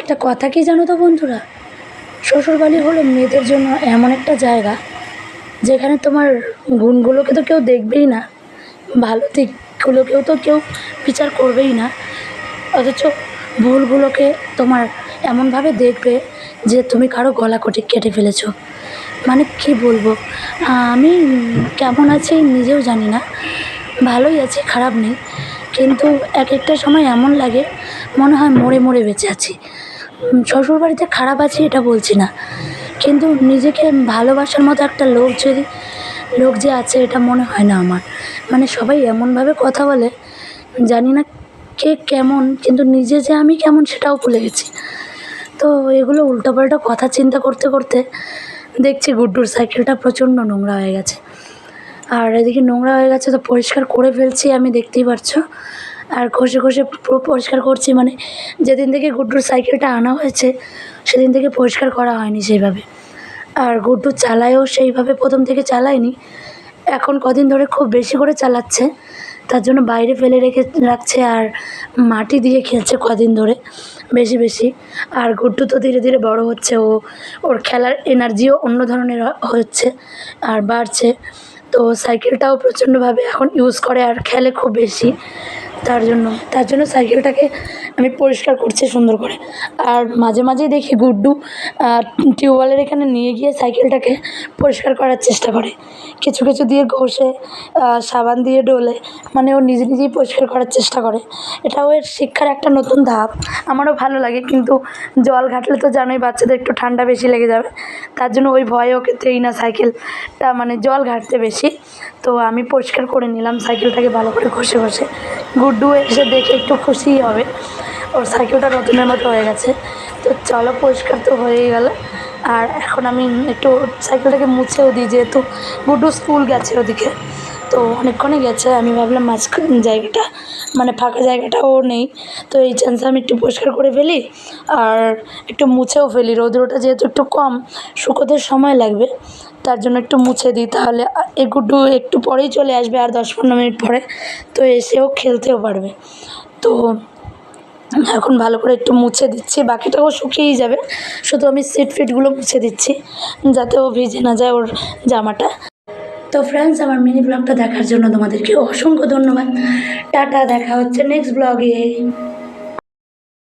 একটা কথা কি জানো তো বন্ধুরা, শ্বশুরবাড়ি হলো মেয়েদের জন্য এমন একটা জায়গা যেখানে তোমার গুণগুলোকে তো কেউ দেখবেই না, ভালো দিকগুলোকেও তো কেউ বিচার করবেই না, অথচ ভুলগুলোকে তোমার এমনভাবে দেখবে যে তুমি কারো গলা কেটে ফেলেছো। মানে কি বলবো, আমি কেমন আছি নিজেও জানি না, ভালোই আছি, খারাপ নেই, কিন্তু এক একটা সময় এমন লাগে মনে হয় মরে মরে বেঁচে আছি। শ্বশুরবাড়িতে খারাপ আছি এটা বলছি না, কিন্তু নিজেকে ভালোবাসার মতো একটা লোক যে আছে এটা মনে হয় না আমার। মানে সবাই এমনভাবে কথা বলে, জানি না কে কেমন, কিন্তু নিজে যে আমি কেমন সেটাও ভুলে গেছি। তো এগুলো উল্টোপাল্টা কথা চিন্তা করতে করতে দেখছি গুড্ডুর সাইকেলটা প্রচণ্ড নোংরা হয়ে গেছে। আর এদিকে নোংরা হয়ে গেছে তো পরিষ্কার করে ফেলছি, আমি দেখতেই পারছো। আর ঘষে ঘষে পুরো পরিষ্কার করছি, মানে যেদিন থেকে গুড্ডুর সাইকেলটা আনা হয়েছে সেদিন থেকে পরিষ্কার করা হয়নি সেইভাবে। আর গুড্ডু চালায়ও সেইভাবে, প্রথম থেকে চালায়নি, এখন কদিন ধরে খুব বেশি করে চালাচ্ছে, তার জন্য বাইরে ফেলে রাখছে আর মাটি দিয়ে খেলছে কদিন ধরে বেশি বেশি। আর গুড্ডু তো ধীরে ধীরে বড় হচ্ছে, ওর খেলার এনার্জিও অন্য ধরনের হচ্ছে আর বাড়ছে। তো সাইকেলটাও প্রচণ্ডভাবে এখন ইউজ করে আর খেলে খুব বেশি, তার জন্য সাইকেলটাকে আমি পরিষ্কার করছি সুন্দর করে। আর মাঝে মাঝেই দেখি গুড্ডু টিউবওয়েলের এখানে নিয়ে গিয়ে সাইকেলটাকে পরিষ্কার করার চেষ্টা করে, কিছু কিছু দিয়ে ঘষে সাবান দিয়ে ডলে, মানে ও নিজে নিজেই পরিষ্কার করার চেষ্টা করে। এটাও এর শিক্ষার একটা নতুন ধাপ, আমারও ভালো লাগে। কিন্তু জল ঘাটলে তো জানোই বাচ্চাদের একটু ঠান্ডা বেশি লেগে যাবে, তার জন্য ওই ভয়ে ওকে দেই না সাইকেলটা, মানে জল ঘাটতে বেশি। তো আমি পরিষ্কার করে নিলাম সাইকেলটাকে ভালো করে ঘষে ঘষে। গুড্ডু এসে দেখে একটু খুশিই হবে, ওর সাইকেলটা নতুনের মতো হয়ে গেছে। তো চলো, পরিষ্কার তো হয়েই গেল। আর এখন আমি একটু সাইকেলটাকে মুছেও দিই, যেহেতু গুড্ডু স্কুল গেছে ওদিকে, তো অনেকক্ষণই গেছে। আমি ভাবলাম মাঝখান জায়গাটা, মানে ফাঁকা জায়গাটাও নেই, তো এই চান্সে আমি একটু পরিষ্কার করে ফেলি আর একটু মুছেও ফেলি। রৌদ্রটা যেহেতু একটু কম, শুকোতে সময় লাগবে, তার জন্য একটু মুছে দিই। তাহলে এই গুড্ডু একটু পরেই চলে আসবে, আর 10-15 মিনিট পরে, তো এসেও খেলতেও পারবে। তো এখন ভালো করে একটু মুছে দিচ্ছি, বাকিটাও শুকিয়েই যাবে, শুধু আমি ফিটগুলো মুছে দিচ্ছি যাতে ও ভিজে না যায় ওর জামাটা। তো ফ্রেন্ডস, আমার মিনি ব্লগটা দেখার জন্য তোমাদেরকে অসংখ্য ধন্যবাদ। টাটা, দেখা হচ্ছে নেক্সট ব্লগে।